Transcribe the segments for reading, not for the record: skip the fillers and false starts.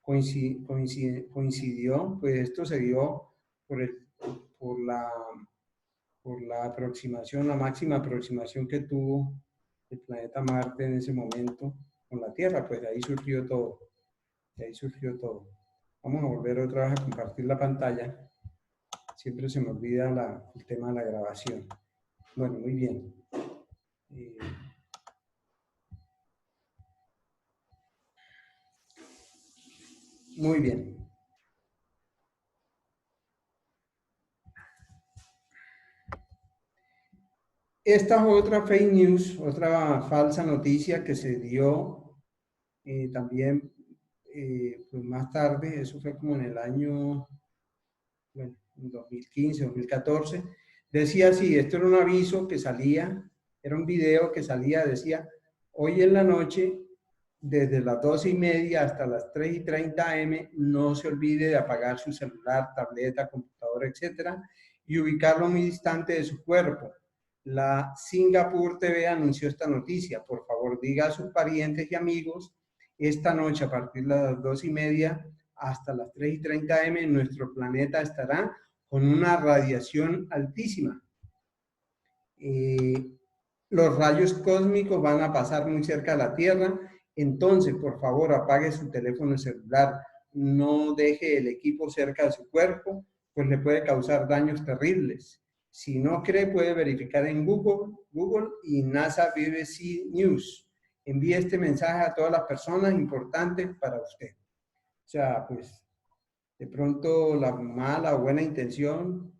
coincidió, pues esto se dio por, por la aproximación, la máxima aproximación que tuvo el planeta Marte en ese momento con la Tierra, pues de ahí surgió todo. De ahí surgió todo. Vamos a volver otra vez a compartir la pantalla. Siempre se me olvida el tema de la grabación. Bueno, muy bien. Muy bien. Esta es otra fake news, otra falsa noticia que se dio también pues más tarde, eso fue como en el año, bueno, 2015, 2014. Decía así, esto era un aviso que salía, era un video que salía, decía, hoy en la noche, desde las 12:30 hasta las 3:30 am, no se olvide de apagar su celular, tableta, computadora, etcétera, y ubicarlo muy distante de su cuerpo. La Singapur TV anunció esta noticia. Por favor, diga a sus parientes y amigos, esta noche a partir de las 2:30 hasta las 3:30 am, nuestro planeta estará con una radiación altísima. Los rayos cósmicos van a pasar muy cerca de la Tierra, entonces, por favor, apague su teléfono celular, no deje el equipo cerca de su cuerpo, pues le puede causar daños terribles. Si no cree, puede verificar en Google y NASA BBC News. Envíe este mensaje a todas las personas importantes para usted. O sea, pues, de pronto la mala o buena intención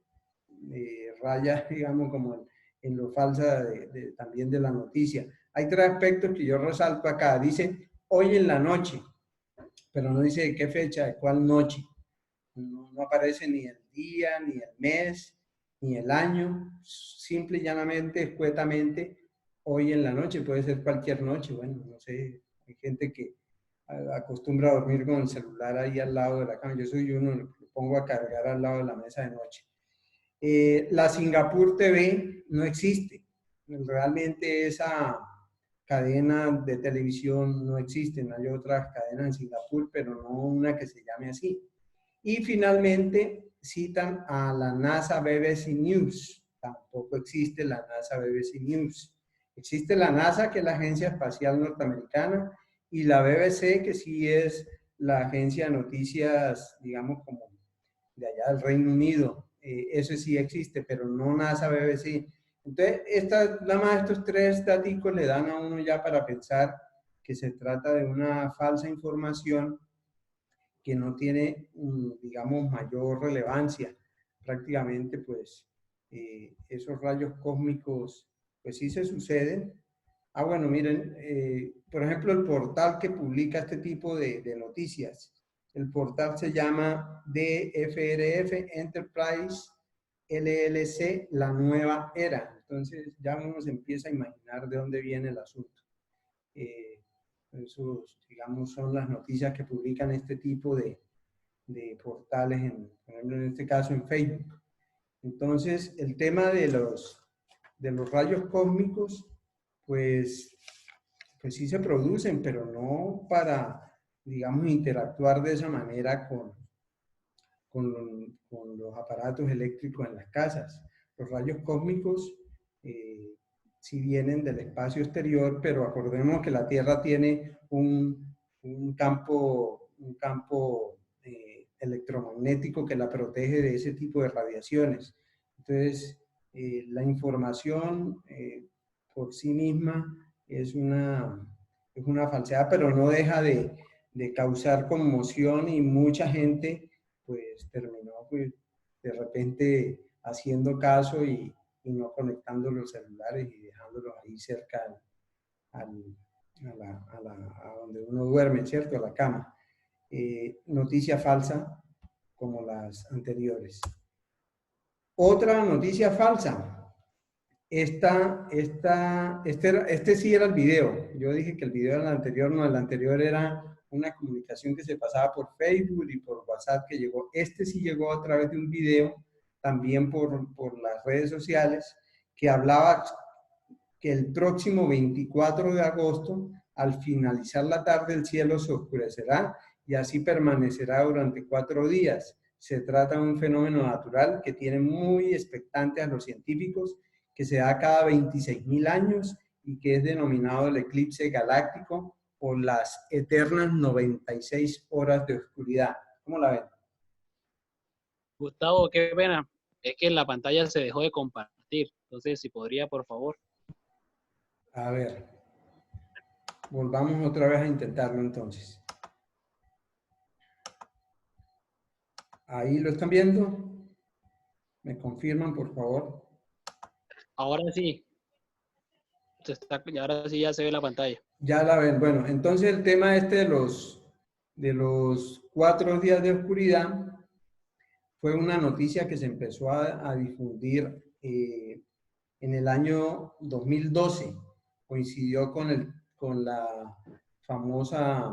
raya, digamos, como en lo falsa también de la noticia. Hay tres aspectos que yo resalto acá. Dice, hoy en la noche, pero no dice de qué fecha, de cuál noche. No aparece ni el día, ni el mes, ni el año. Simple y llanamente, escuetamente, hoy en la noche. Puede ser cualquier noche. Bueno, no sé, hay gente que acostumbra a dormir con el celular ahí al lado de la cama. Yo soy uno, lo pongo a cargar al lado de la mesa de noche. La Singapur TV no existe. Realmente esa cadena de televisión no existe. Hay otras cadenas en Singapur, pero no una que se llame así. Y finalmente citan a la NASA BBC News. Tampoco existe la NASA BBC News. Existe la NASA, que es la Agencia Espacial Norteamericana, y la BBC, que sí es la agencia de noticias, digamos, como de allá del Reino Unido. Eso sí existe, pero no NASA BBC. Entonces, nada más estos tres datos le dan a uno ya para pensar que se trata de una falsa información que no tiene, digamos, mayor relevancia. Prácticamente, pues, esos rayos cósmicos, pues sí se suceden. Ah, bueno, miren, por ejemplo, el portal que publica este tipo de noticias, el portal se llama DFRF Enterprise LLC, la nueva era. Entonces ya uno se empieza a imaginar de dónde viene el asunto. Esos, digamos, son las noticias que publican este tipo de portales, por ejemplo, en este caso en Facebook. Entonces, el tema de los rayos cósmicos, pues sí se producen, pero no para, digamos, interactuar de esa manera con los aparatos eléctricos en las casas. Los rayos cósmicos sí vienen del espacio exterior, pero acordemos que la Tierra tiene un campo electromagnético que la protege de ese tipo de radiaciones. Entonces, la información por sí misma es una falsedad, pero no deja de causar conmoción, y mucha gente pues terminó pues, de repente haciendo caso y no conectando los celulares y dejándolos ahí cerca a donde uno duerme, ¿cierto? A la cama. Noticia falsa como las anteriores. Otra noticia falsa. Este sí era el video. Yo dije que el video era el anterior, no, el anterior era una comunicación que se pasaba por Facebook y por WhatsApp que llegó. Este sí llegó a través de un video, también por las redes sociales, que hablaba que el próximo 24 de agosto, al finalizar la tarde, el cielo se oscurecerá y así permanecerá durante 4 días. Se trata de un fenómeno natural que tiene muy expectantes a los científicos, que se da cada 26.000 años y que es denominado el eclipse galáctico o las eternas 96 horas de oscuridad. ¿Cómo la ven? Gustavo, qué pena. Es que en la pantalla se dejó de compartir. Entonces, si podría, por favor. A ver, volvamos otra vez a intentarlo entonces. ¿Ahí lo están viendo? ¿Me confirman, por favor? Ahora sí. Ahora sí ya se ve la pantalla. Ya la ven. Bueno, entonces el tema este de los 4 días de oscuridad fue una noticia que se empezó a difundir en el año 2012. Coincidió con la famosa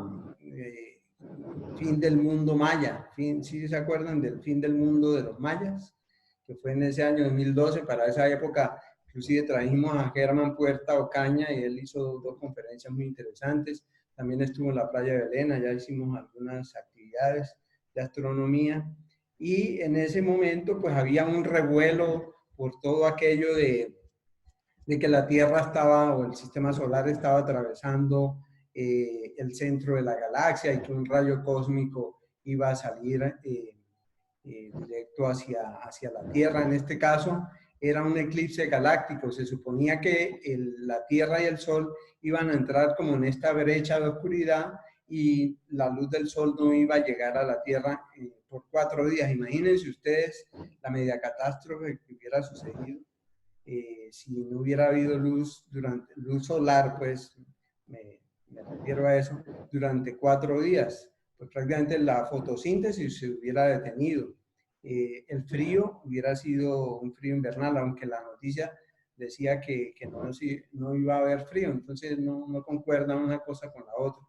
fin del mundo maya. ¿Sí se acuerdan del fin del mundo de los mayas? Que fue en ese año 2012. Para esa época, inclusive trajimos a Germán Puerta Ocaña y él hizo 2 conferencias muy interesantes. También estuvo en la playa de Belén, ya hicimos algunas actividades de astronomía. Y en ese momento, pues había un revuelo por todo aquello de que la Tierra estaba, o el sistema solar estaba atravesando el centro de la galaxia y que un rayo cósmico iba a salir directo hacia la Tierra. En este caso, era un eclipse galáctico. Se suponía que la Tierra y el Sol iban a entrar como en esta brecha de oscuridad y la luz del Sol no iba a llegar a la Tierra por 4 días. Imagínense ustedes la media catástrofe que hubiera sucedido si no hubiera habido luz solar, pues me refiero a eso, durante 4 días. Pues prácticamente la fotosíntesis se hubiera detenido. El frío hubiera sido un frío invernal, aunque la noticia decía que no iba a haber frío, entonces no concuerdan una cosa con la otra.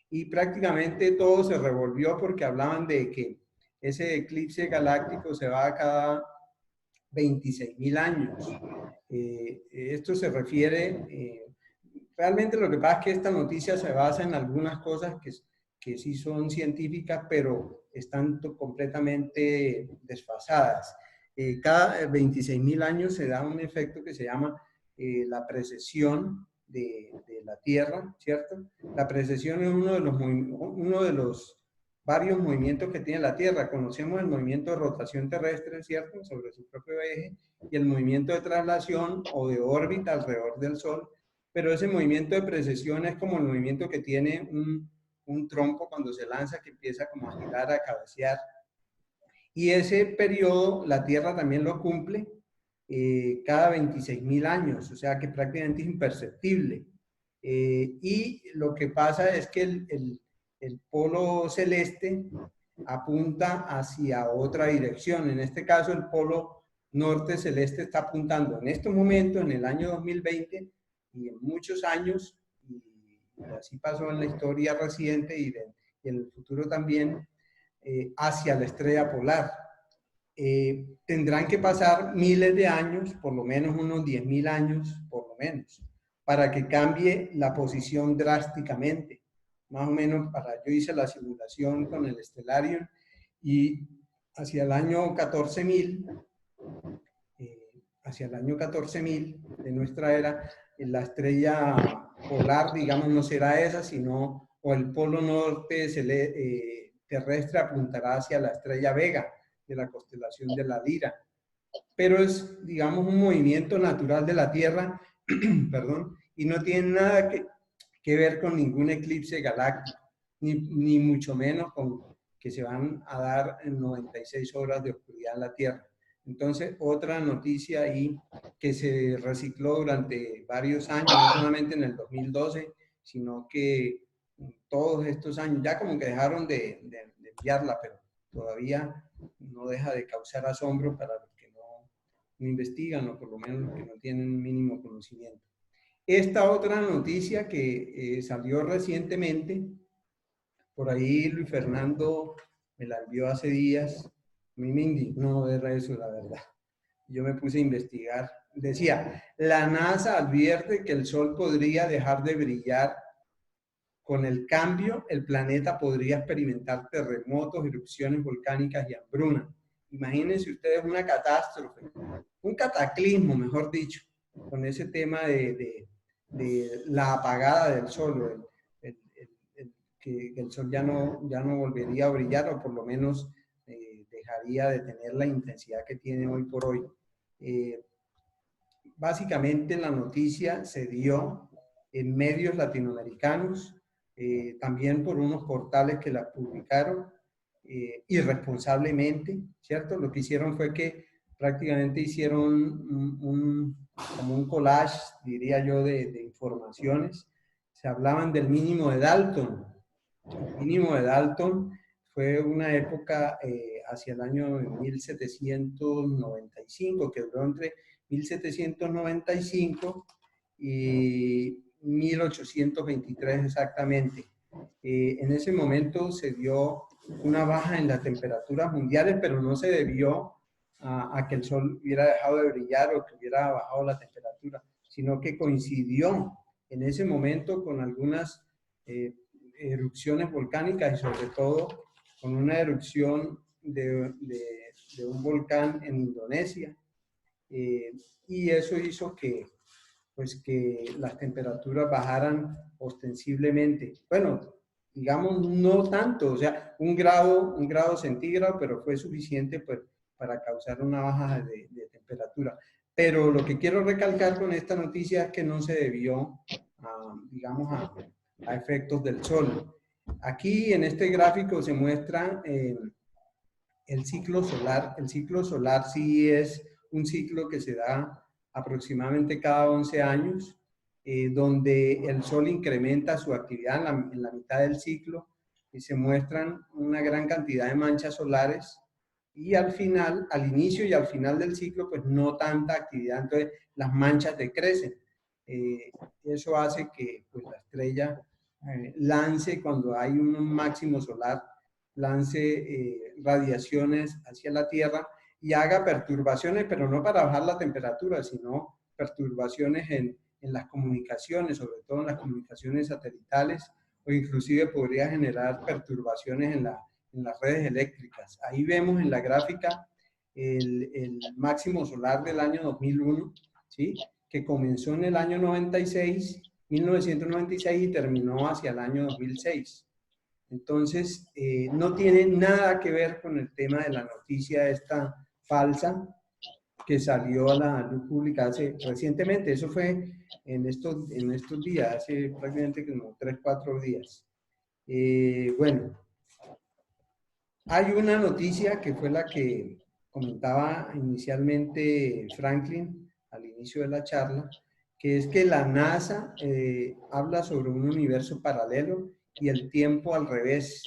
Y prácticamente todo se revolvió porque hablaban de que ese eclipse galáctico se va a cada 26.000 años. Esto se refiere, realmente lo que pasa es que esta noticia se basa en algunas cosas que sí son científicas, pero están completamente desfasadas. Cada 26.000 años se da un efecto que se llama la precesión de la Tierra, ¿cierto? La precesión es uno de los varios movimientos que tiene la Tierra. Conocemos el movimiento de rotación terrestre, ¿cierto?, sobre su propio eje, y el movimiento de traslación o de órbita alrededor del Sol, pero ese movimiento de precesión es como el movimiento que tiene un trompo cuando se lanza, que empieza como a girar, a cabecear. Y ese periodo la Tierra también lo cumple cada 26.000 años, o sea que prácticamente es imperceptible. Y lo que pasa es que el polo celeste apunta hacia otra dirección. En este caso, el polo norte celeste está apuntando en este momento, en el año 2020, y en muchos años, y así pasó en la historia reciente y en el futuro también, hacia la estrella polar. Tendrán que pasar miles de años, por lo menos unos 10.000 años, por lo menos, para que cambie la posición drásticamente. Más o menos, yo hice la simulación con el Stellarium y hacia el año 14.000, de nuestra era, la estrella polar, digamos, no será esa, sino, o el polo norte terrestre apuntará hacia la estrella Vega, de la constelación de la Lira. Pero es, digamos, un movimiento natural de la Tierra, perdón, y no tiene nada que ver con ningún eclipse galáctico, ni mucho menos con que se van a dar en 96 horas de oscuridad en la Tierra. Entonces, otra noticia ahí que se recicló durante varios años, no solamente en el 2012, sino que todos estos años, ya como que dejaron de enviarla, pero todavía no deja de causar asombro para los que no investigan, o por lo menos los que no tienen un mínimo conocimiento. Esta otra noticia que salió recientemente, por ahí Luis Fernando me la envió hace días, a mí me indignó ver eso, la verdad. Yo me puse a investigar. Decía, la NASA advierte que el Sol podría dejar de brillar con el cambio, el planeta podría experimentar terremotos, erupciones volcánicas y hambruna. Imagínense ustedes una catástrofe, un cataclismo, mejor dicho, con ese tema de la apagada del sol, que el sol ya no volvería a brillar, o por lo menos dejaría de tener la intensidad que tiene hoy por hoy. Básicamente la noticia se dio en medios latinoamericanos, también por unos portales que la publicaron irresponsablemente, ¿cierto? Lo que hicieron fue que prácticamente hicieron como un collage, diría yo, de informaciones. Se hablaban del mínimo de Dalton. El mínimo de Dalton fue una época hacia el año 1795, que duró entre 1795 y 1823 exactamente. En ese momento se dio una baja en las temperaturas mundiales, pero no se debió a que el sol hubiera dejado de brillar o que hubiera bajado la temperatura, sino que coincidió en ese momento con algunas erupciones volcánicas y sobre todo con una erupción de un volcán en Indonesia. Y eso hizo que las temperaturas bajaran ostensiblemente. Bueno, digamos, no tanto, o sea, un grado centígrado, pero fue suficiente pues, para causar una baja de temperatura. Pero lo que quiero recalcar con esta noticia es que no se debió, digamos, a efectos del sol. Aquí en este gráfico se muestra el ciclo solar. El ciclo solar sí es un ciclo que se da aproximadamente cada 11 años, donde el sol incrementa su actividad en la mitad del ciclo y se muestran una gran cantidad de manchas solares y al final, al inicio y al final del ciclo, pues no tanta actividad, entonces las manchas decrecen. Eso hace que pues, la estrella lance, cuando hay un máximo solar, lance radiaciones hacia la Tierra y haga perturbaciones, pero no para bajar la temperatura, sino perturbaciones en las comunicaciones, sobre todo en las comunicaciones satelitales, o inclusive podría generar perturbaciones en las redes eléctricas. Ahí vemos en la gráfica el máximo solar del año 2001, ¿sí? Que comenzó en el año 1996 y terminó hacia el año 2006. Entonces, no tiene nada que ver con el tema de la noticia esta falsa que salió a la luz pública recientemente. Eso fue en estos días, hace prácticamente como 3, 4 días. Bueno, hay una noticia que fue la que comentaba inicialmente Franklin al inicio de la charla, que es que la NASA habla sobre un universo paralelo y el tiempo al revés.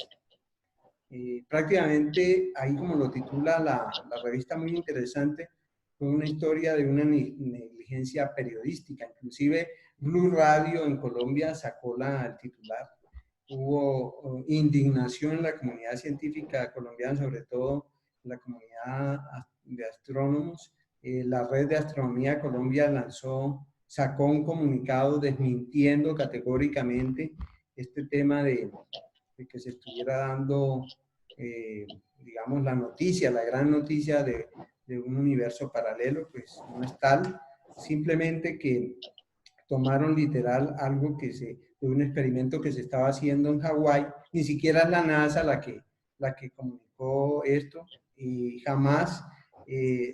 Prácticamente, ahí como lo titula la revista, muy interesante, fue una historia de una negligencia periodística. Inclusive Blue Radio en Colombia sacó el titular. Hubo indignación en la comunidad científica colombiana, sobre todo en la comunidad de astrónomos. La Red de Astronomía de Colombia sacó un comunicado desmintiendo categóricamente este tema de que se estuviera dando, digamos, la gran noticia de un universo paralelo, pues no es tal, simplemente que tomaron literal algo de un experimento que se estaba haciendo en Hawái. Ni siquiera es la NASA la que comunicó esto, y jamás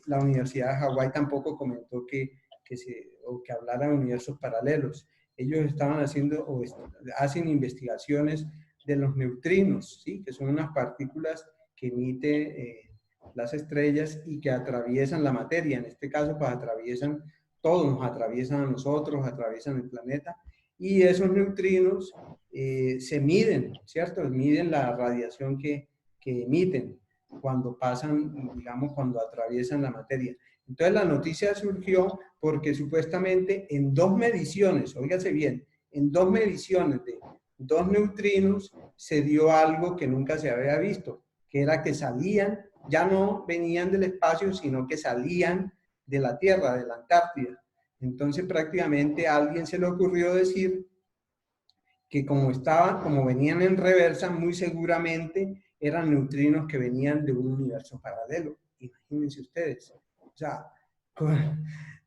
la Universidad de Hawái tampoco comentó que hablara de universos paralelos. Ellos estaban haciendo o hacen investigaciones de los neutrinos, ¿sí? Que son unas partículas que emiten las estrellas y que atraviesan la materia. En este caso, pues atraviesan todo, nos atraviesan a nosotros, atraviesan el planeta, y esos neutrinos se miden, ¿cierto? Miden la radiación que emiten cuando pasan, digamos, cuando atraviesan la materia. Entonces la noticia surgió porque supuestamente en 2 mediciones, óigase bien, en 2 mediciones de 2 neutrinos se dio algo que nunca se había visto, que era que salían, ya no venían del espacio, sino que salían de la Tierra, de la Antártida. Entonces prácticamente a alguien se le ocurrió decir que como venían en reversa, muy seguramente eran neutrinos que venían de un universo paralelo. Imagínense ustedes. O sea,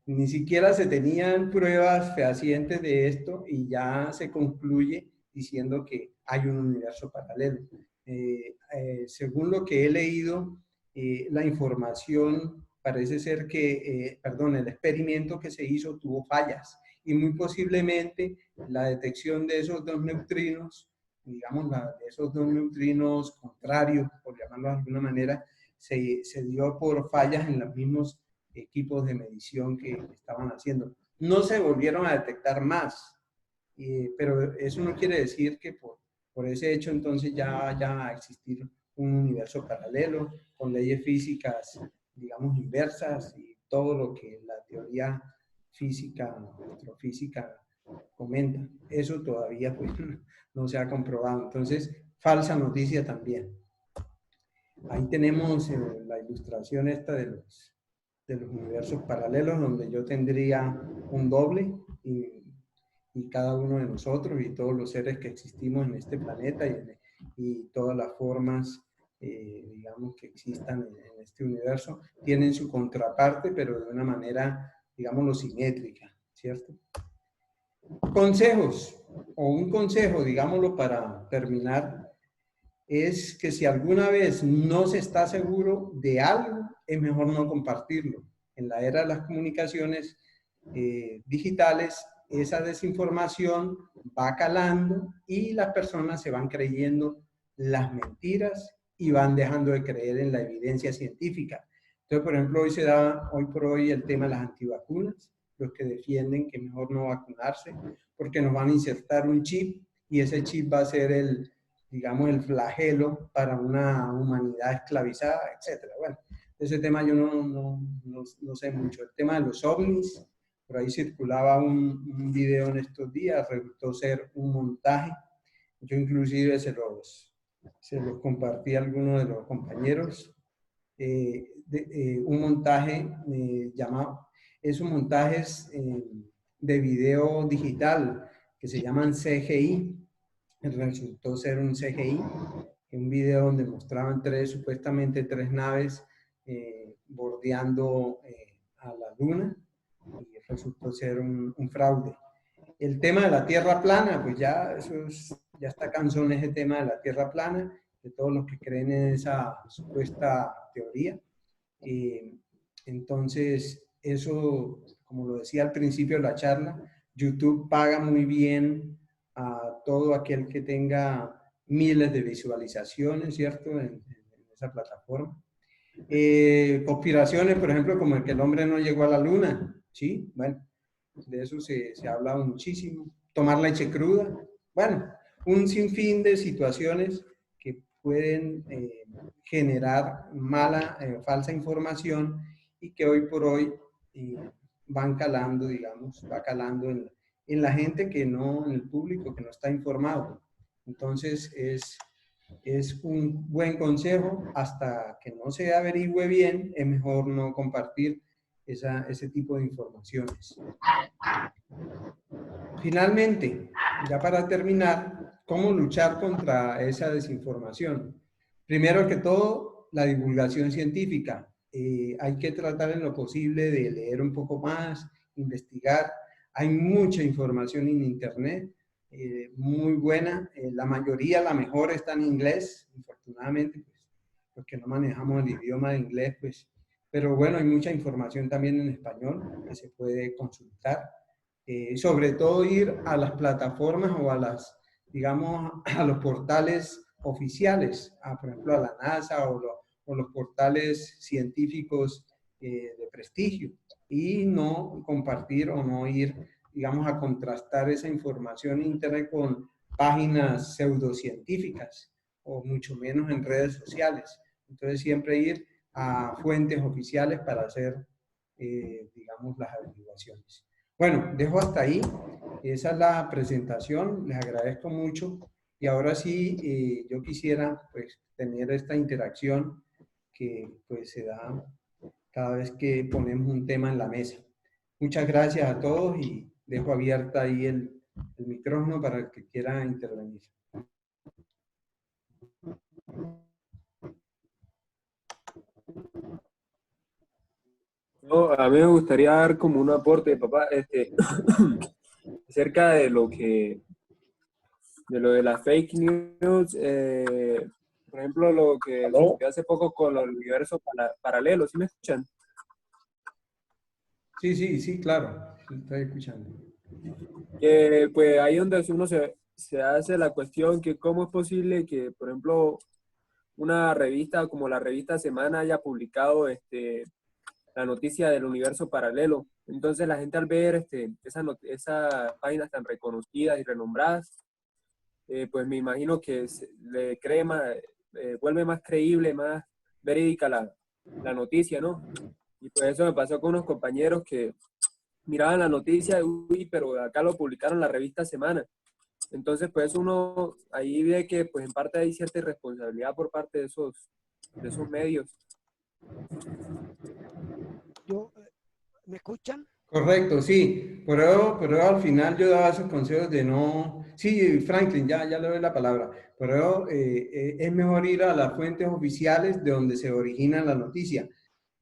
ni siquiera se tenían pruebas fehacientes de esto y ya se concluye diciendo que hay un universo paralelo. Según lo que he leído, la información parece ser que, perdón, el experimento que se hizo tuvo fallas y muy posiblemente la detección de esos dos neutrinos, digamos, de esos dos neutrinos contrarios, por llamarlo de alguna manera, se dio por fallas en los mismos equipos de medición que estaban haciendo. No se volvieron a detectar más, pero eso no quiere decir que por ese hecho entonces ya vaya a existir un universo paralelo con leyes físicas, digamos, inversas y todo lo que la teoría física, astrofísica comenta. Eso todavía pues, no se ha comprobado. Entonces, falsa noticia también. Ahí tenemos la ilustración esta de los universos paralelos, donde yo tendría un doble y cada uno de nosotros y todos los seres que existimos en este planeta y todas las formas, digamos, que existan en este universo, tienen su contraparte, pero de una manera, digámoslo, simétrica, ¿cierto? Consejos, o un consejo, digámoslo, para terminar, es que si alguna vez no se está seguro de algo, es mejor no compartirlo. En la era de las comunicaciones digitales, esa desinformación va calando y las personas se van creyendo las mentiras y van dejando de creer en la evidencia científica. Entonces, por ejemplo, hoy se da, hoy por hoy, el tema de las antivacunas, los que defienden que mejor no vacunarse, porque nos van a insertar un chip y ese chip va a ser el, digamos, el flagelo para una humanidad esclavizada, etcétera. Bueno, ese tema yo no sé mucho. El tema de los ovnis, por ahí circulaba un video en estos días, resultó ser un montaje. Yo inclusive se los compartí a algunos de los compañeros. Un montaje llamado, esos montajes de video digital que se llaman CGI, resultó ser un CGI, un video donde mostraban supuestamente tres naves bordeando a la luna y resultó ser un fraude. El tema de la Tierra plana, pues ya, ya está cansón ese tema de la Tierra plana, de todos los que creen en esa supuesta teoría. Entonces, eso, como lo decía al principio de la charla, YouTube paga muy bien a todo aquel que tenga miles de visualizaciones, ¿cierto? En esa plataforma. Conspiraciones, por ejemplo, como el que el hombre no llegó a la luna, ¿sí? Bueno, de eso se ha hablado muchísimo. Tomar leche cruda, bueno, un sinfín de situaciones que pueden generar falsa información y que hoy por hoy van calando, digamos, va calando en la gente que no, en el público que no está informado. Entonces es un buen consejo, hasta que no se averigüe bien, es mejor no compartir ese tipo de informaciones. Finalmente, ya para terminar, ¿cómo luchar contra esa desinformación? Primero que todo, la divulgación científica. Hay que tratar en lo posible de leer un poco más, investigar. Hay mucha información en Internet, muy buena. La mayoría, la mejor, está en inglés. Infortunadamente, pues, los que no manejamos el idioma de inglés, pues. Pero bueno, hay mucha información también en español que se puede consultar. Sobre todo ir a las plataformas o digamos, a los portales oficiales, por ejemplo, a la NASA o los portales científicos de prestigio, y no compartir o no ir, digamos, a contrastar esa información en Internet con páginas pseudocientíficas o mucho menos en redes sociales. Entonces, siempre ir a fuentes oficiales para hacer, digamos, las averiguaciones. Bueno, dejo hasta ahí. Esa es la presentación. Les agradezco mucho. Y ahora sí, yo quisiera pues tener esta interacción que pues se da cada vez que ponemos un tema en la mesa. Muchas gracias a todos y dejo abierta ahí el micrófono para el que quiera intervenir. No, a mí me gustaría dar como un aporte, papá, acerca de de lo de las fake news, por ejemplo, lo que sucedió hace poco con los universos paralelos, ¿sí me escuchan? Sí, sí, sí, claro, estoy escuchando. Pues ahí donde uno se hace la cuestión que cómo es posible que, por ejemplo, una revista como la revista Semana haya publicado la noticia del universo paralelo. Entonces la gente al ver esas páginas tan reconocidas y renombradas, pues me imagino que le cree más, vuelve más creíble, más verídica la noticia, ¿no? Y pues eso me pasó con unos compañeros que miraban la noticia, uy, pero acá lo publicaron en la revista Semana. Entonces, pues uno ahí ve que pues en parte hay cierta irresponsabilidad por parte de esos medios. ¿Me escuchan? Correcto, sí, pero al final yo daba esos consejos de no, sí, Franklin, ya le doy la palabra, pero es mejor ir a las fuentes oficiales de donde se origina la noticia.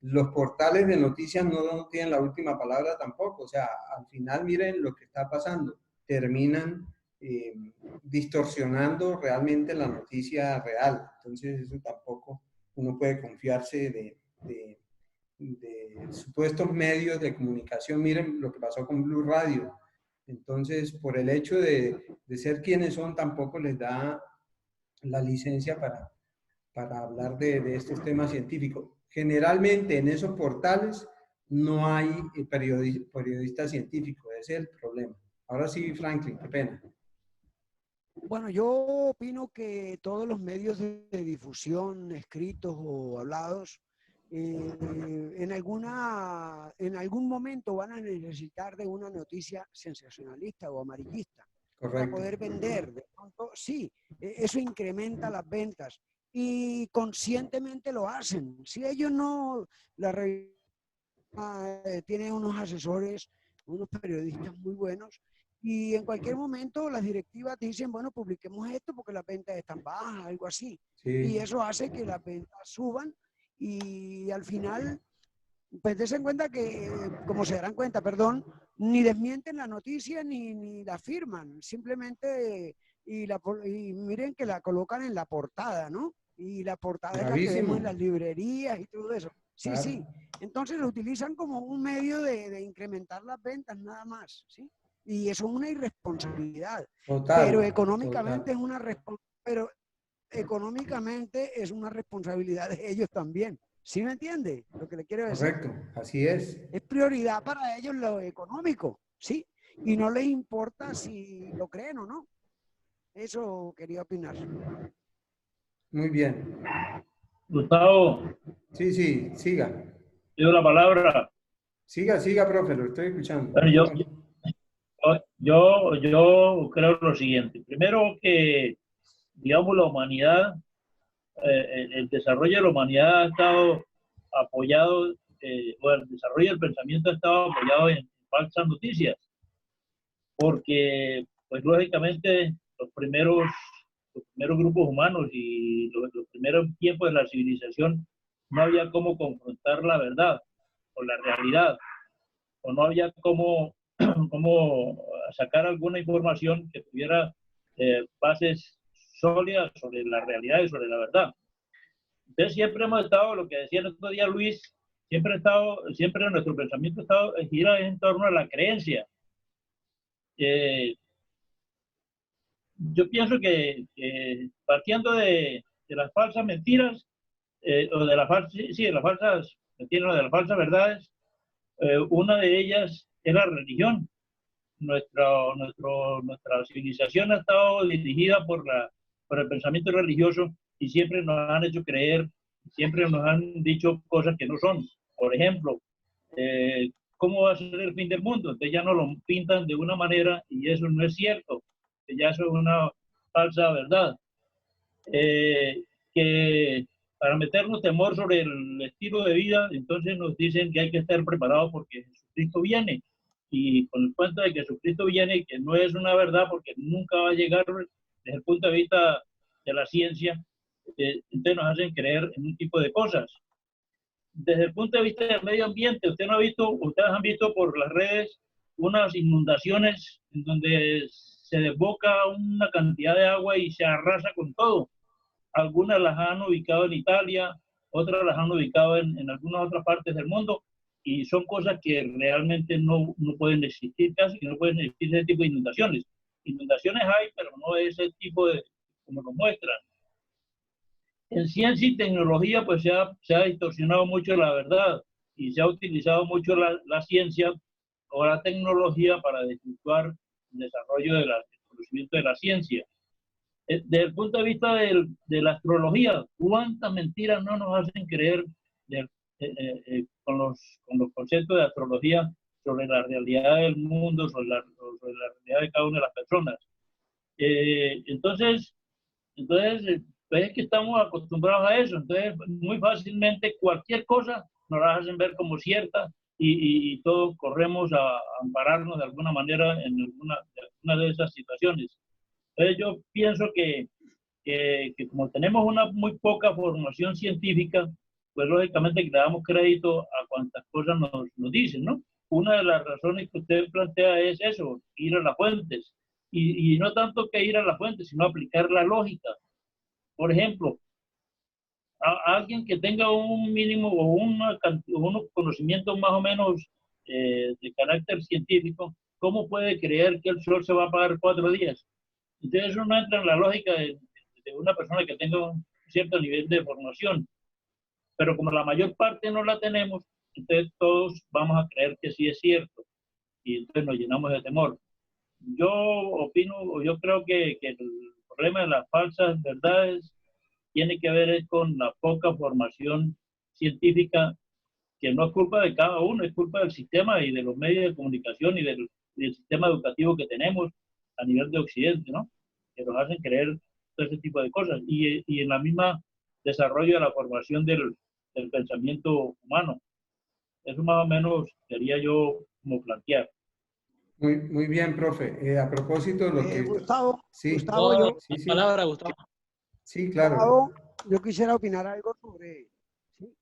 Los portales de noticias no tienen la última palabra tampoco, o sea, al final miren lo que está pasando, terminan distorsionando realmente la noticia real, entonces eso tampoco uno puede confiarse de supuestos medios de comunicación. Miren lo que pasó con Blue Radio. Entonces, por el hecho de ser quienes son, tampoco les da la licencia para hablar de estos temas científicos. Generalmente en esos portales no hay periodistas científicos, ese es el problema. Ahora sí, Franklin, qué pena. Bueno, yo opino que todos los medios de difusión, escritos o hablados, en algún momento van a necesitar de una noticia sensacionalista o amarillista para Correcto. poder vender. De pronto, sí, eso incrementa las ventas y conscientemente lo hacen. Si ellos no, la revista tiene unos asesores, unos periodistas muy buenos y en cualquier momento las directivas dicen, bueno, publiquemos esto porque las ventas están bajas, algo así. Sí. Y eso hace que las ventas suban y al final, pues dense en cuenta que, como se darán cuenta, perdón, ni desmienten la noticia ni la firman, simplemente, y miren que la colocan en la portada, ¿no? Y la portada es la que vemos en las librerías y todo eso. Sí, Claro. sí. Entonces lo utilizan como un medio de incrementar las ventas nada más, ¿sí? Y eso es una irresponsabilidad. Total, Pero económicamente total. pero económicamente es una responsabilidad de ellos también. ¿Sí me entiende lo que le quiero decir? Correcto, así es. Es prioridad para ellos lo económico, ¿sí? Y no les importa si lo creen o no. Eso quería opinar. Muy bien. Gustavo, Sí, sí, siga. pido la palabra. Siga, profe, lo estoy escuchando. Bueno, yo creo lo siguiente. Primero que, digamos, la humanidad, el desarrollo de la humanidad ha estado apoyado, o el desarrollo del pensamiento ha estado apoyado en falsas noticias, porque, pues, lógicamente, los primeros grupos humanos y los primeros tiempos de la civilización no había cómo confrontar la verdad o la realidad, o no había cómo sacar alguna información que tuviera bases sólidas sobre la realidad y sobre la verdad. Entonces siempre hemos estado, lo que decía el otro día Luis, siempre nuestro pensamiento gira en torno a la creencia. Yo pienso que partiendo de las falsas mentiras, o de las falsas, sí, de las falsas mentiras, de las falsas verdades, una de ellas es la religión. Nuestra civilización ha estado dirigida por el pensamiento religioso y siempre nos han hecho creer, siempre nos han dicho cosas que no son. Por ejemplo, ¿cómo va a ser el fin del mundo? Entonces ya nos lo pintan de una manera y eso no es cierto, ya eso es una falsa verdad. Que para meternos temor sobre el estilo de vida, entonces nos dicen que hay que estar preparados porque Jesucristo viene. y con el cuento de que Jesucristo viene, que no es una verdad porque nunca va a llegar desde el punto de vista de la ciencia, entonces nos hacen creer en un tipo de cosas. Desde el punto de vista del medio ambiente, ustedes han visto por las redes unas inundaciones en donde se desboca una cantidad de agua y se arrasa con todo. Algunas las han ubicado en Italia, otras las han ubicado en algunas otras partes del mundo, y son cosas que realmente no pueden existir casi, que no pueden existir ese tipo de inundaciones. Inundaciones hay, pero no ese tipo de, como lo muestran. En ciencia y tecnología, pues se ha distorsionado mucho la verdad y se ha utilizado mucho la ciencia o la tecnología para desvirtuar el desarrollo del conocimiento de la ciencia. Desde el punto de vista de la astrología, ¿cuántas mentiras no nos hacen creer con los conceptos de astrología sobre la realidad del mundo, sobre la realidad de cada una de las personas? Entonces, pues es que estamos acostumbrados a eso. Entonces, muy fácilmente cualquier cosa nos la hacen ver como cierta y todos corremos a ampararnos de alguna manera en alguna de esas situaciones. Entonces, yo pienso que como tenemos una muy poca formación científica, pues lógicamente que le damos crédito a cuantas cosas nos dicen, ¿no? Una de las razones que usted plantea es eso, ir a las fuentes. Y no tanto que ir a las fuentes, sino aplicar la lógica. Por ejemplo, a alguien que tenga un mínimo o unos conocimientos más o menos de carácter científico, ¿cómo puede creer que el sol se va a apagar 4 días? Entonces eso no entra en la lógica de una persona que tenga un cierto nivel de formación. Pero como la mayor parte no la tenemos, entonces todos vamos a creer que sí es cierto. Y entonces nos llenamos de temor. Yo opino, o yo creo que el problema de las falsas verdades tiene que ver con la poca formación científica, que no es culpa de cada uno, es culpa del sistema y de los medios de comunicación y del sistema educativo que tenemos a nivel de Occidente, ¿no? Que nos hacen creer todo ese tipo de cosas. Y en la misma desarrollo de la formación del pensamiento humano. Eso más o menos quería yo como plantear. Muy bien, profe. A propósito de lo que... Gustavo, Sí, Gustavo, Toda yo, la sí, palabra, Gustavo. sí, claro. Gustavo, yo quisiera opinar algo sobre... ¿sí?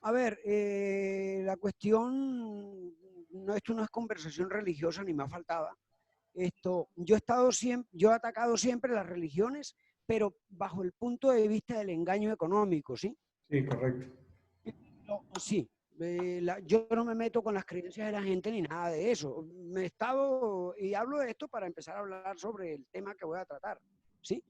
A ver, la cuestión, esto no es conversación religiosa ni me faltaba. Yo he atacado siempre las religiones, pero bajo el punto de vista del engaño económico, ¿sí? Sí, correcto. Sí, yo no me meto con las creencias de la gente ni nada de eso. Y hablo de esto para empezar a hablar sobre el tema que voy a tratar, ¿sí?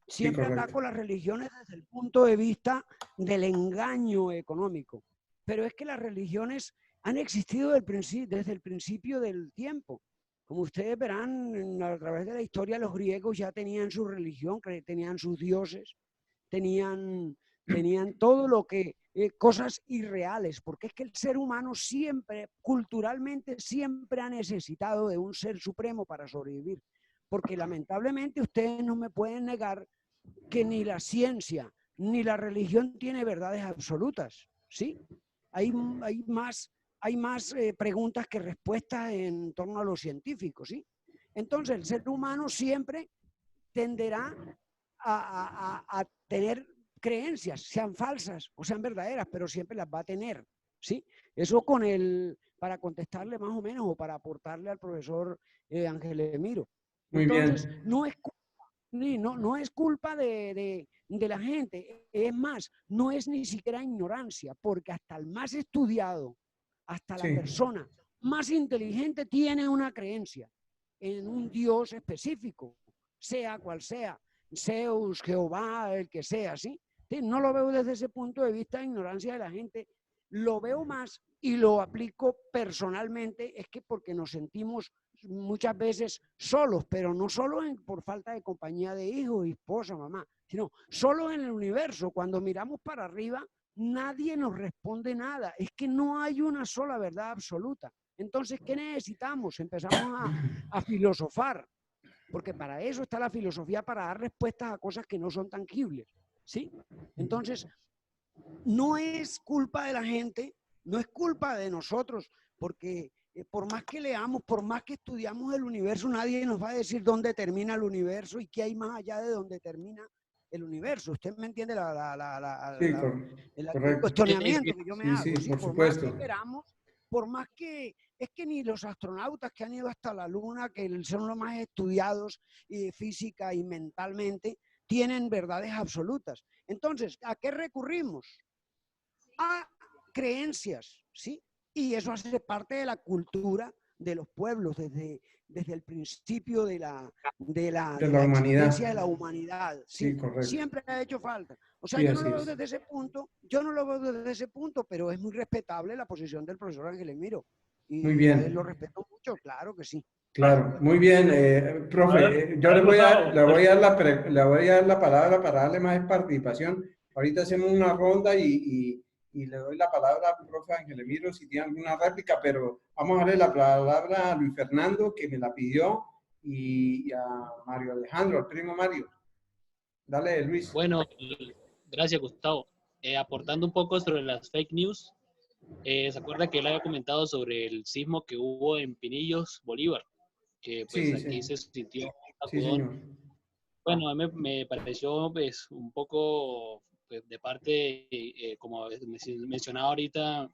Siempre ataco las religiones desde el punto de vista del engaño económico, pero es que las religiones han existido desde el principio del tiempo. Como ustedes verán, a través de la historia, los griegos ya tenían su religión, tenían sus dioses, tenían todo lo que, cosas irreales, porque es que el ser humano siempre, culturalmente, siempre ha necesitado de un ser supremo para sobrevivir. Porque lamentablemente ustedes no me pueden negar que ni la ciencia ni la religión tiene verdades absolutas, ¿sí? Hay más preguntas que respuestas en torno a lo científico, ¿sí? Entonces el ser humano siempre tenderá a tener creencias, sean falsas o sean verdaderas, pero siempre las va a tener, ¿sí? Eso para contestarle más o menos o para aportarle al profesor Ángel Emiro. Entonces, no es culpa de la gente, es más, no es ni siquiera ignorancia, porque hasta el más estudiado, hasta la persona más inteligente tiene una creencia en un Dios específico, sea cual sea, Zeus, Jehová, el que sea, ¿sí? No lo veo desde ese punto de vista de ignorancia de la gente, lo veo más y lo aplico personalmente, es que porque nos sentimos muchas veces solos, pero no solo por falta de compañía de hijos, esposa, mamá, sino solo en el universo. Cuando miramos para arriba, nadie nos responde nada. Es que no hay una sola verdad absoluta. Entonces, ¿qué necesitamos? Empezamos a filosofar, porque para eso está la filosofía, para dar respuestas a cosas que no son tangibles, ¿sí? Entonces, no es culpa de la gente, no es culpa de nosotros, porque por más que leamos, por más que estudiamos el universo, nadie nos va a decir dónde termina el universo y qué hay más allá de donde termina el universo. ¿Usted me entiende Sí, el correcto. cuestionamiento que yo me Sí, hago? sí, ¿Sí? por Por más que supuesto. queramos, por más que... Es que ni los astronautas que han ido hasta la Luna, que son los más estudiados física y mentalmente, tienen verdades absolutas. Entonces, ¿a qué recurrimos? A creencias, ¿sí? Y eso hace parte de la cultura de los pueblos desde el principio de la existencia humanidad. de la humanidad, ¿sí? Sí, correcto. Siempre ha hecho falta. O sea, Sí, yo no así lo veo es. desde ese punto, yo no lo veo desde ese punto, pero es muy respetable la posición del profesor Ángel Emiro. Muy Y a él lo bien. respeto mucho, claro que sí. Claro, muy bien, profe. Yo a ver, Gustavo, le voy a dar le voy a dar la palabra para darle más participación. Ahorita hacemos una ronda y le doy la palabra al profe Ángel Emiro si tiene alguna réplica, pero vamos a darle la palabra a Luis Fernando, que me la pidió, y a Mario Alejandro, al primo Mario. Dale, Luis. Bueno, gracias, Gustavo. Aportando un poco sobre las fake news, ¿se acuerda que él había comentado sobre el sismo que hubo en Pinillos, Bolívar? Que pues Sí, aquí sí, se sintió sí, sacudón. señor. Bueno, a mí me pareció pues un poco pues, de parte, como mencionaba ahorita,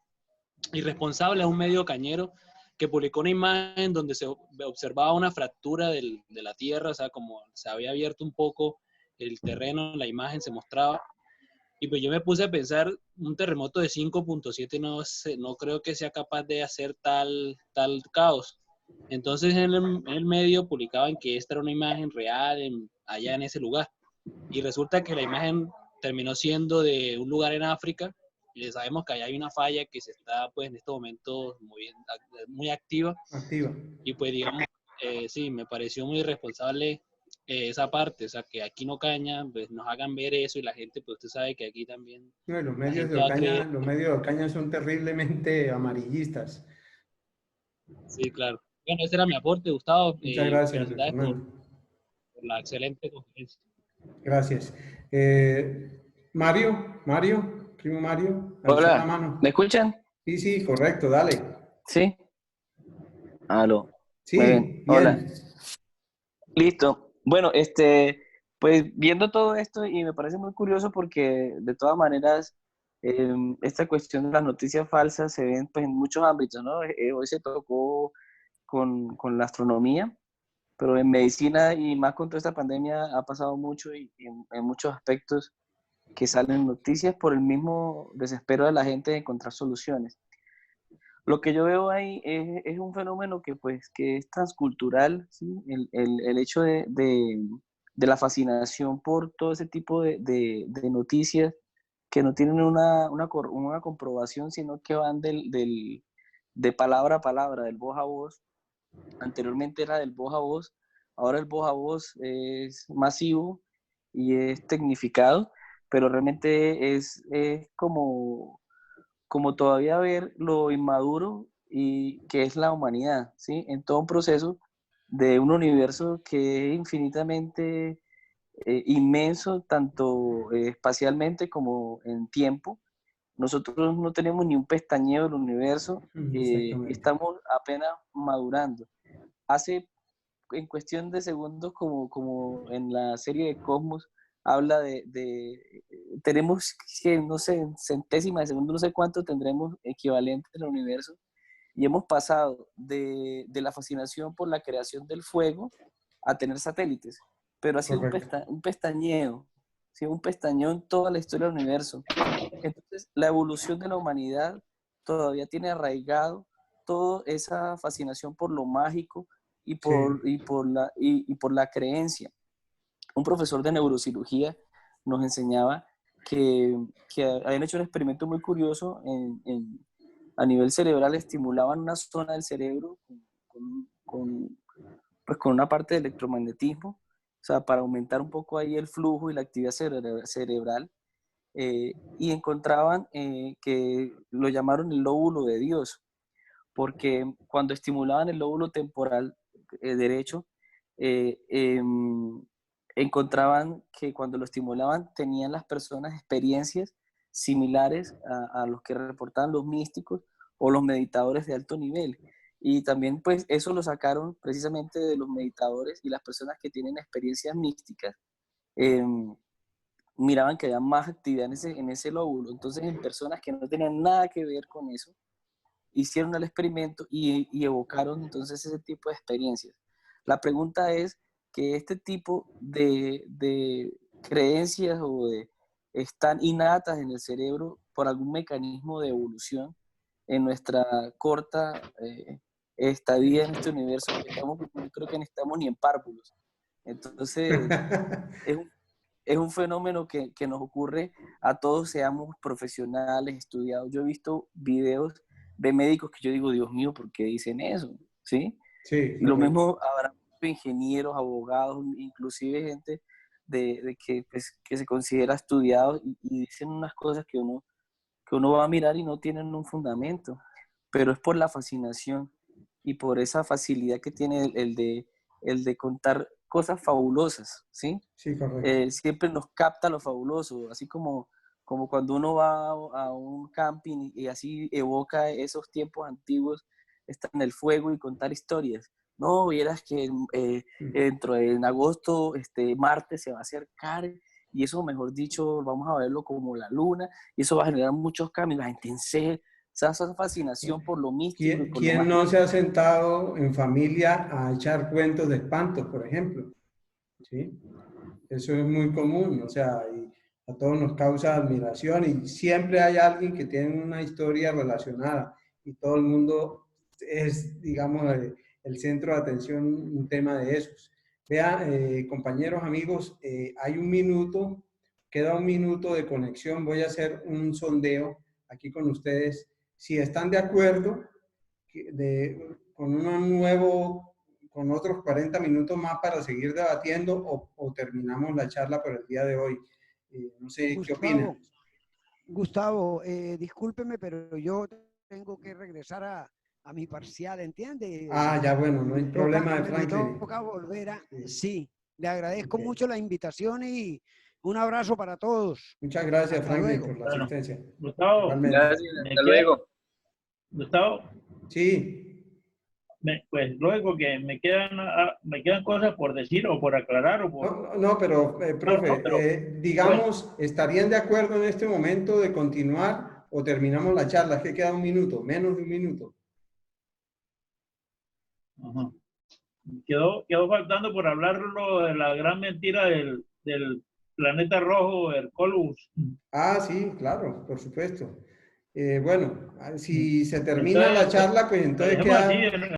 irresponsable a un medio cañero que publicó una imagen donde se observaba una fractura de la tierra, o sea, como se había abierto un poco el terreno, la imagen se mostraba. Y pues yo me puse a pensar, un terremoto de 5.7 no creo que sea capaz de hacer tal caos. Entonces en el medio publicaban que esta era una imagen real allá en ese lugar. Y resulta que la imagen terminó siendo de un lugar en África. Y sabemos que allá hay una falla que se está pues en estos momentos muy activa. Activa. Y pues digamos, sí, me pareció muy irresponsable esa parte, o sea, que aquí no caña, pues nos hagan ver eso y la gente, pues usted sabe que aquí también No, la gente va a creer. Los medios de Ocaña son terriblemente amarillistas. Sí, claro. Bueno, ese era mi aporte, Gustavo, Muchas y gracias, Luis felicidades Fernando. por la excelente conferencia. Gracias. Primo Mario, alzó la Hola, ¿me mano. escuchan? Sí, sí, correcto, dale. Sí. Aló. Muy bien. Sí, Hola. bien. Listo. Bueno, pues viendo todo esto y me parece muy curioso porque de todas maneras esta cuestión de las noticias falsas se ven pues en muchos ámbitos, ¿no? Hoy se tocó con la astronomía, pero en medicina y más con toda esta pandemia ha pasado mucho y en muchos aspectos que salen noticias por el mismo desespero de la gente de encontrar soluciones. Lo que yo veo ahí es un fenómeno que, pues, que es transcultural, ¿sí? El hecho de la fascinación por todo ese tipo de noticias que no tienen una comprobación, sino que van de palabra a palabra, del voz a voz. Anteriormente era del voz a voz, ahora el voz a voz es masivo y es tecnificado, pero realmente es como todavía ver lo inmaduro y que es la humanidad, ¿sí? En todo un proceso de un universo que es infinitamente inmenso, tanto espacialmente como en tiempo. Nosotros no tenemos ni un pestañeo del universo, Exactamente. estamos apenas madurando. Hace en cuestión de segundos, como en la serie de Cosmos, habla tenemos que, no sé, en centésima de segundo, no sé cuánto tendremos equivalente en el universo, y hemos pasado de la fascinación por la creación del fuego a tener satélites, pero ha sido Correcto. un pestañeo, ¿sí? Un pestañeo en toda la historia del universo. Entonces, la evolución de la humanidad todavía tiene arraigado toda esa fascinación por lo mágico Sí, y por la creencia. Un profesor de neurocirugía nos enseñaba que habían hecho un experimento muy curioso a nivel cerebral, estimulaban una zona del cerebro pues con una parte de electromagnetismo, o sea, para aumentar un poco ahí el flujo y la actividad cerebral, y encontraban que lo llamaron el lóbulo de Dios, porque cuando estimulaban el lóbulo temporal derecho, eh, em, encontraban que cuando lo estimulaban tenían las personas experiencias similares a los que reportaban los místicos o los meditadores de alto nivel. Y también pues eso lo sacaron precisamente de los meditadores y las personas que tienen experiencias místicas. Miraban que había más actividad en ese lóbulo. Entonces, en personas que no tenían nada que ver con eso, hicieron el experimento y evocaron entonces ese tipo de experiencias. La pregunta es que este tipo de creencias están innatas en el cerebro por algún mecanismo de evolución en nuestra corta estadía en este universo. Yo creo que no estamos ni en párvulos. Entonces, es un fenómeno que nos ocurre a todos, seamos profesionales, estudiados. Yo he visto videos de médicos que yo digo, Dios mío, ¿por qué dicen eso? ¿Sí? Sí, Y lo mismo habrá ingenieros, abogados, inclusive gente pues, que se considera estudiado y dicen unas cosas que uno va a mirar y no tienen un fundamento, pero es por la fascinación y por esa facilidad que tiene el de contar cosas fabulosas, ¿sí? Sí, correcto. Siempre nos capta lo fabuloso, así como cuando uno va a un camping y así evoca esos tiempos antiguos, estar en el fuego y contar historias. No, vieras que en agosto, Marte se va a acercar y eso, mejor dicho, vamos a verlo como la luna y eso va a generar muchos cambios, la gente en serio, esa fascinación por lo místico y por lo ¿Quién más... no se ha sentado en familia a echar cuentos de espantos, por ejemplo? ¿Sí? Eso es muy común, o sea, y a todos nos causa admiración y siempre hay alguien que tiene una historia relacionada y todo el mundo es, digamos, el centro de atención, un tema de esos. Vea, compañeros, amigos, hay un minuto, queda un minuto de conexión, voy a hacer un sondeo aquí con ustedes. Si están de acuerdo con un nuevo, con otros 40 minutos más para seguir debatiendo o terminamos la charla por el día de hoy. No sé, ¿qué opinan? Gustavo, discúlpeme, pero yo tengo que regresar a mi parcial, ¿entiende? Ah, ya bueno, no hay problema de Me Franklin. toca volver a... Sí, le agradezco Okay. mucho la invitación y un abrazo para todos. Muchas gracias, Hasta Franklin, luego. por la Bueno, asistencia. Gustavo, Igualmente. Gracias, me hasta queda, luego. Gustavo, Sí. pues luego que me quedan cosas por decir o por aclarar o por... No, pero, No, pero profe, bueno, digamos, ¿estarían de acuerdo en este momento de continuar o terminamos la charla? Es que queda un minuto, menos de un minuto. ajá. Quedó faltando por hablarlo de la gran mentira del planeta rojo, el Colus. Ah, sí, claro, por supuesto. Bueno, si se termina la Entonces, charla, pues lo entonces dejemos así queda...